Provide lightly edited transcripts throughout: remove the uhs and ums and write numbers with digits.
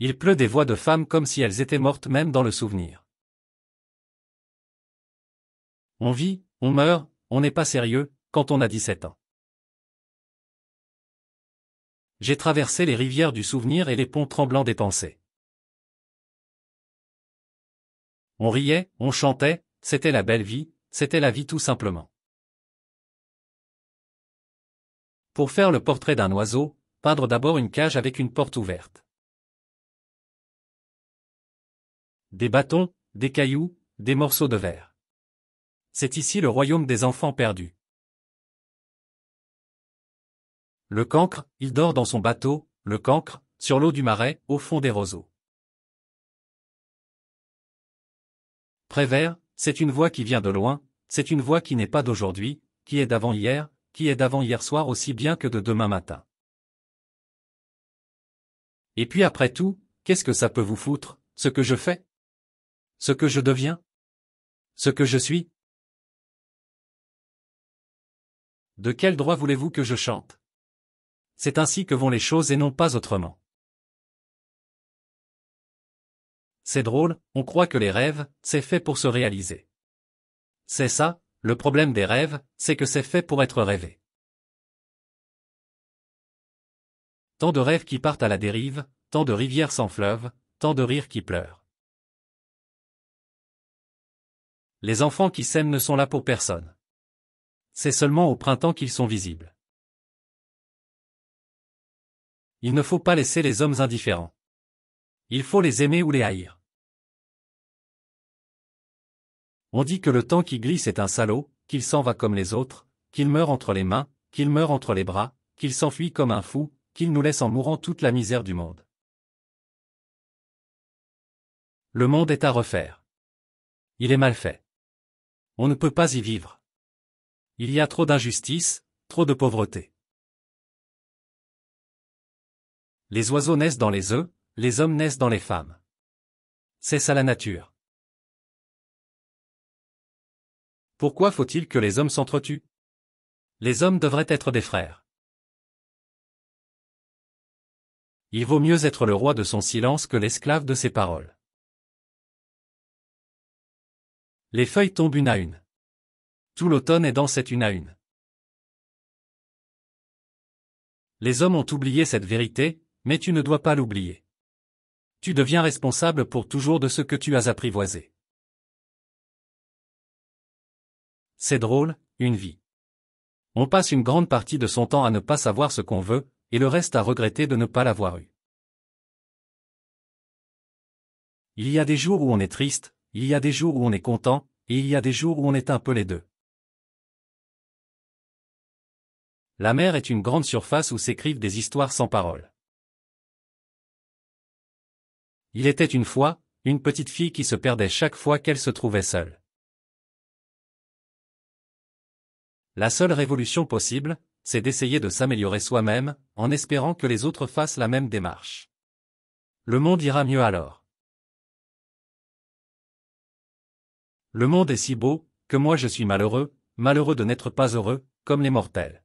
Il pleut des voix de femmes comme si elles étaient mortes même dans le souvenir. On vit, on meurt, on n'est pas sérieux, quand on a 17 ans. J'ai traversé les rivières du souvenir et les ponts tremblants des pensées. On riait, on chantait, c'était la belle vie, c'était la vie tout simplement. Pour faire le portrait d'un oiseau, peindre d'abord une cage avec une porte ouverte. Des bâtons, des cailloux, des morceaux de verre. C'est ici le royaume des enfants perdus. Le cancre, il dort dans son bateau, le cancre, sur l'eau du marais, au fond des roseaux. Prévert, c'est une voix qui vient de loin, c'est une voix qui n'est pas d'aujourd'hui, qui est d'avant-hier, qui est d'avant-hier soir aussi bien que de demain matin. Et puis après tout, qu'est-ce que ça peut vous foutre, ce que je fais? Ce que je deviens? Ce que je suis? De quel droit voulez-vous que je chante? C'est ainsi que vont les choses et non pas autrement. C'est drôle, on croit que les rêves, c'est fait pour se réaliser. C'est ça, le problème des rêves, c'est que c'est fait pour être rêvé. Tant de rêves qui partent à la dérive, tant de rivières sans fleuve, tant de rires qui pleurent. Les enfants qui s'aiment ne sont là pour personne. C'est seulement au printemps qu'ils sont visibles. Il ne faut pas laisser les hommes indifférents. Il faut les aimer ou les haïr. On dit que le temps qui glisse est un salaud, qu'il s'en va comme les autres, qu'il meurt entre les mains, qu'il meurt entre les bras, qu'il s'enfuit comme un fou, qu'il nous laisse en mourant toute la misère du monde. Le monde est à refaire. Il est mal fait. On ne peut pas y vivre. Il y a trop d'injustice, trop de pauvreté. Les oiseaux naissent dans les œufs, les hommes naissent dans les femmes. C'est ça la nature. Pourquoi faut-il que les hommes s'entretuent? Les hommes devraient être des frères. Il vaut mieux être le roi de son silence que l'esclave de ses paroles. Les feuilles tombent une à une. Tout l'automne est dans cette une à une. Les hommes ont oublié cette vérité, mais tu ne dois pas l'oublier. Tu deviens responsable pour toujours de ce que tu as apprivoisé. C'est drôle, une vie. On passe une grande partie de son temps à ne pas savoir ce qu'on veut, et le reste à regretter de ne pas l'avoir eu. Il y a des jours où on est triste, il y a des jours où on est content, et il y a des jours où on est un peu les deux. La mer est une grande surface où s'écrivent des histoires sans parole. Il était une fois, une petite fille qui se perdait chaque fois qu'elle se trouvait seule. La seule révolution possible, c'est d'essayer de s'améliorer soi-même, en espérant que les autres fassent la même démarche. Le monde ira mieux alors. Le monde est si beau, que moi je suis malheureux, malheureux de n'être pas heureux, comme les mortels.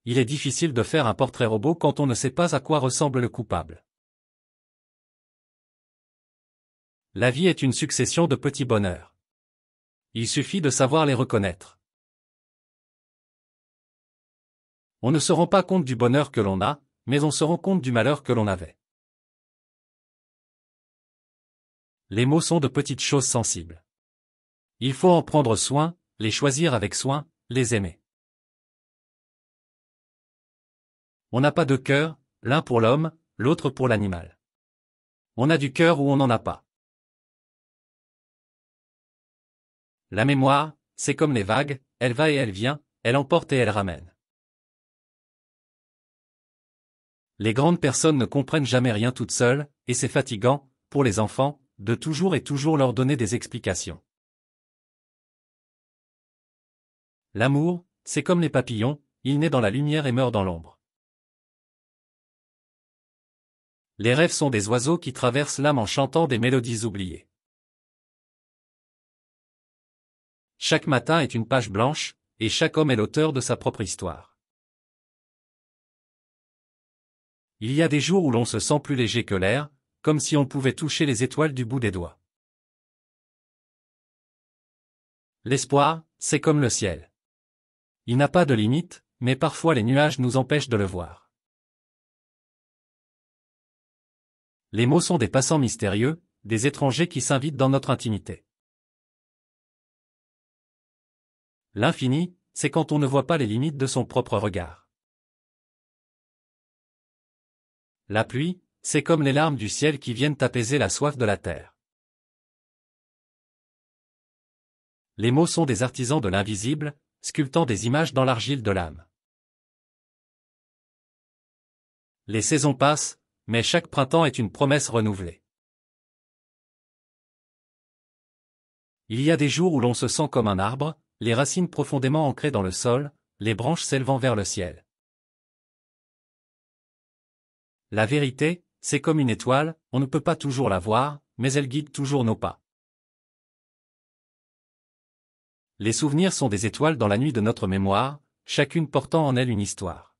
Il est difficile de faire un portrait robot quand on ne sait pas à quoi ressemble le coupable. La vie est une succession de petits bonheurs. Il suffit de savoir les reconnaître. On ne se rend pas compte du bonheur que l'on a, mais on se rend compte du malheur que l'on avait. Les mots sont de petites choses sensibles. Il faut en prendre soin, les choisir avec soin, les aimer. On n'a pas de cœur, l'un pour l'homme, l'autre pour l'animal. On a du cœur ou on n'en a pas. La mémoire, c'est comme les vagues, elle va et elle vient, elle emporte et elle ramène. Les grandes personnes ne comprennent jamais rien toutes seules, et c'est fatigant, pour les enfants, de toujours et toujours leur donner des explications. L'amour, c'est comme les papillons, il naît dans la lumière et meurt dans l'ombre. Les rêves sont des oiseaux qui traversent l'âme en chantant des mélodies oubliées. Chaque matin est une page blanche, et chaque homme est l'auteur de sa propre histoire. Il y a des jours où l'on se sent plus léger que l'air, comme si on pouvait toucher les étoiles du bout des doigts. L'espoir, c'est comme le ciel. Il n'a pas de limite, mais parfois les nuages nous empêchent de le voir. Les mots sont des passants mystérieux, des étrangers qui s'invitent dans notre intimité. L'infini, c'est quand on ne voit pas les limites de son propre regard. La pluie, c'est comme les larmes du ciel qui viennent apaiser la soif de la terre. Les mots sont des artisans de l'invisible, sculptant des images dans l'argile de l'âme. Les saisons passent, mais chaque printemps est une promesse renouvelée. Il y a des jours où l'on se sent comme un arbre, les racines profondément ancrées dans le sol, les branches s'élevant vers le ciel. La vérité, c'est comme une étoile, on ne peut pas toujours la voir, mais elle guide toujours nos pas. Les souvenirs sont des étoiles dans la nuit de notre mémoire, chacune portant en elle une histoire.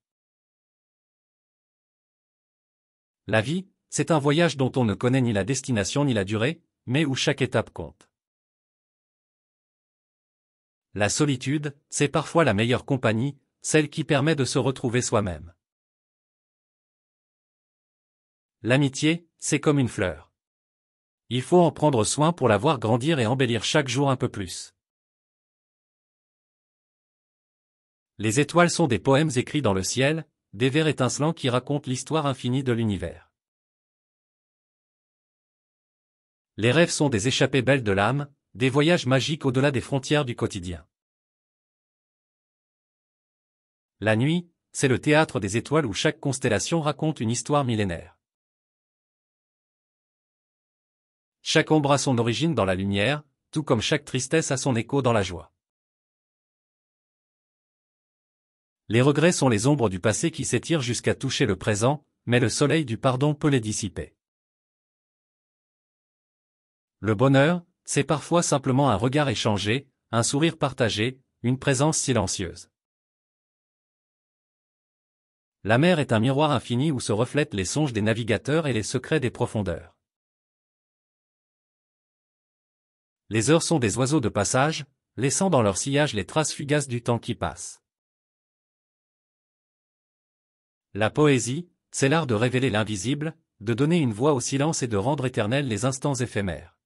La vie, c'est un voyage dont on ne connaît ni la destination ni la durée, mais où chaque étape compte. La solitude, c'est parfois la meilleure compagnie, celle qui permet de se retrouver soi-même. L'amitié, c'est comme une fleur. Il faut en prendre soin pour la voir grandir et embellir chaque jour un peu plus. Les étoiles sont des poèmes écrits dans le ciel, des vers étincelants qui racontent l'histoire infinie de l'univers. Les rêves sont des échappées belles de l'âme, des voyages magiques au-delà des frontières du quotidien. La nuit, c'est le théâtre des étoiles où chaque constellation raconte une histoire millénaire. Chaque ombre a son origine dans la lumière, tout comme chaque tristesse a son écho dans la joie. Les regrets sont les ombres du passé qui s'étirent jusqu'à toucher le présent, mais le soleil du pardon peut les dissiper. Le bonheur, c'est parfois simplement un regard échangé, un sourire partagé, une présence silencieuse. La mer est un miroir infini où se reflètent les songes des navigateurs et les secrets des profondeurs. Les heures sont des oiseaux de passage, laissant dans leur sillage les traces fugaces du temps qui passe. La poésie, c'est l'art de révéler l'invisible, de donner une voix au silence et de rendre éternels les instants éphémères.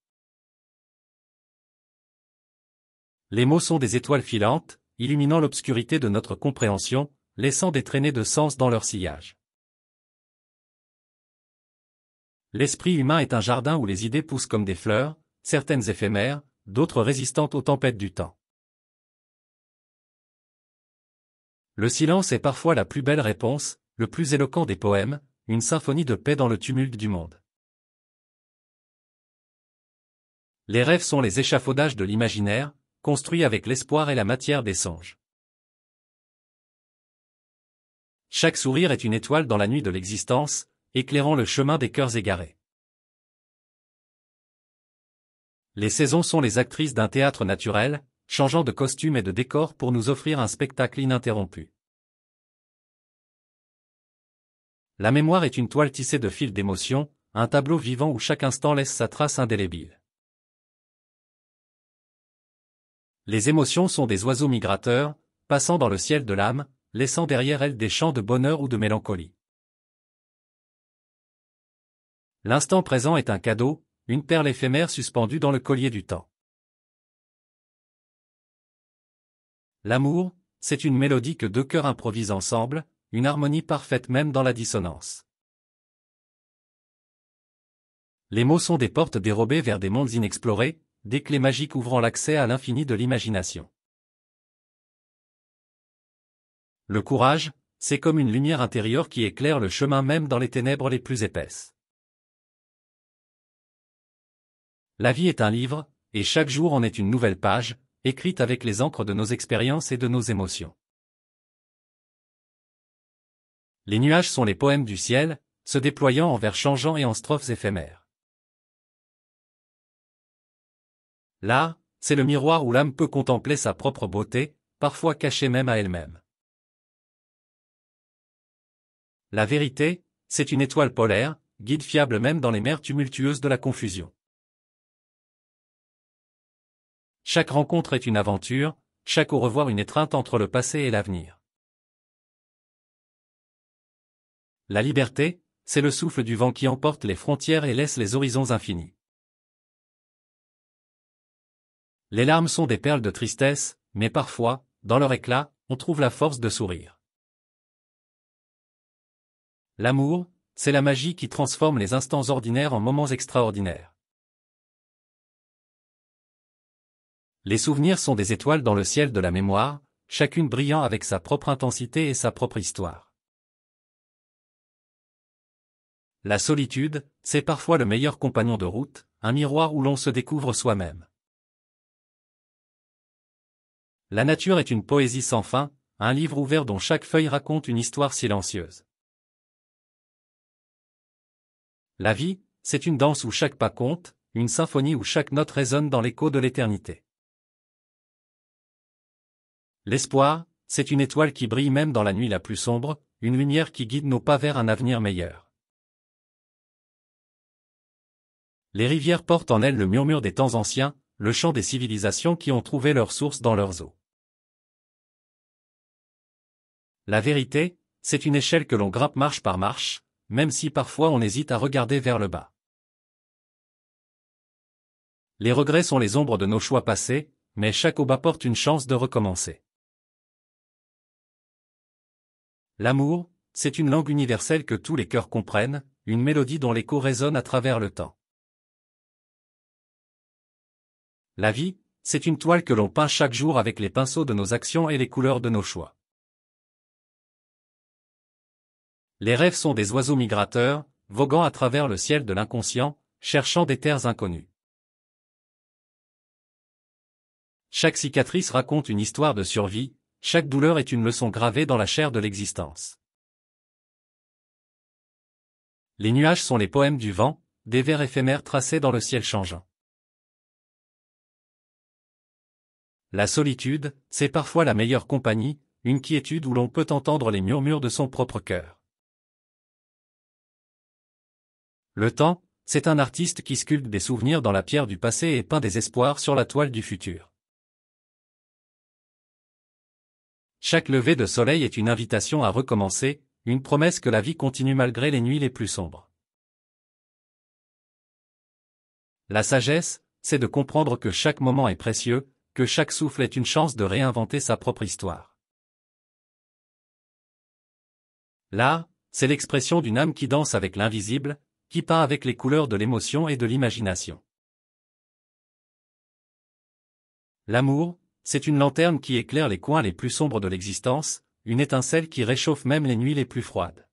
Les mots sont des étoiles filantes, illuminant l'obscurité de notre compréhension, laissant des traînées de sens dans leur sillage. L'esprit humain est un jardin où les idées poussent comme des fleurs, certaines éphémères, d'autres résistantes aux tempêtes du temps. Le silence est parfois la plus belle réponse, le plus éloquent des poèmes, une symphonie de paix dans le tumulte du monde. Les rêves sont les échafaudages de l'imaginaire, construits avec l'espoir et la matière des songes. Chaque sourire est une étoile dans la nuit de l'existence, éclairant le chemin des cœurs égarés. Les saisons sont les actrices d'un théâtre naturel, changeant de costume et de décor pour nous offrir un spectacle ininterrompu. La mémoire est une toile tissée de fils d'émotions, un tableau vivant où chaque instant laisse sa trace indélébile. Les émotions sont des oiseaux migrateurs, passant dans le ciel de l'âme, laissant derrière elles des chants de bonheur ou de mélancolie. L'instant présent est un cadeau, une perle éphémère suspendue dans le collier du temps. L'amour, c'est une mélodie que deux cœurs improvisent ensemble, une harmonie parfaite même dans la dissonance. Les mots sont des portes dérobées vers des mondes inexplorés, des clés magiques ouvrant l'accès à l'infini de l'imagination. Le courage, c'est comme une lumière intérieure qui éclaire le chemin même dans les ténèbres les plus épaisses. La vie est un livre, et chaque jour en est une nouvelle page, écrite avec les encres de nos expériences et de nos émotions. Les nuages sont les poèmes du ciel, se déployant en vers changeants et en strophes éphémères. L'art, c'est le miroir où l'âme peut contempler sa propre beauté, parfois cachée même à elle-même. La vérité, c'est une étoile polaire, guide fiable même dans les mers tumultueuses de la confusion. Chaque rencontre est une aventure, chaque au revoir une étreinte entre le passé et l'avenir. La liberté, c'est le souffle du vent qui emporte les frontières et laisse les horizons infinis. Les larmes sont des perles de tristesse, mais parfois, dans leur éclat, on trouve la force de sourire. L'amour, c'est la magie qui transforme les instants ordinaires en moments extraordinaires. Les souvenirs sont des étoiles dans le ciel de la mémoire, chacune brillant avec sa propre intensité et sa propre histoire. La solitude, c'est parfois le meilleur compagnon de route, un miroir où l'on se découvre soi-même. La nature est une poésie sans fin, un livre ouvert dont chaque feuille raconte une histoire silencieuse. La vie, c'est une danse où chaque pas compte, une symphonie où chaque note résonne dans l'écho de l'éternité. L'espoir, c'est une étoile qui brille même dans la nuit la plus sombre, une lumière qui guide nos pas vers un avenir meilleur. Les rivières portent en elles le murmure des temps anciens, le chant des civilisations qui ont trouvé leur source dans leurs eaux. La vérité, c'est une échelle que l'on grimpe marche par marche, même si parfois on hésite à regarder vers le bas. Les regrets sont les ombres de nos choix passés, mais chaque au bas porte une chance de recommencer. L'amour, c'est une langue universelle que tous les cœurs comprennent, une mélodie dont l'écho résonne à travers le temps. La vie, c'est une toile que l'on peint chaque jour avec les pinceaux de nos actions et les couleurs de nos choix. Les rêves sont des oiseaux migrateurs, voguant à travers le ciel de l'inconscient, cherchant des terres inconnues. Chaque cicatrice raconte une histoire de survie, chaque douleur est une leçon gravée dans la chair de l'existence. Les nuages sont les poèmes du vent, des vers éphémères tracés dans le ciel changeant. La solitude, c'est parfois la meilleure compagnie, une quiétude où l'on peut entendre les murmures de son propre cœur. Le temps, c'est un artiste qui sculpte des souvenirs dans la pierre du passé et peint des espoirs sur la toile du futur. Chaque lever de soleil est une invitation à recommencer, une promesse que la vie continue malgré les nuits les plus sombres. La sagesse, c'est de comprendre que chaque moment est précieux, que chaque souffle est une chance de réinventer sa propre histoire. L'art, c'est l'expression d'une âme qui danse avec l'invisible, qui peint avec les couleurs de l'émotion et de l'imagination. L'amour, c'est une lanterne qui éclaire les coins les plus sombres de l'existence, une étincelle qui réchauffe même les nuits les plus froides.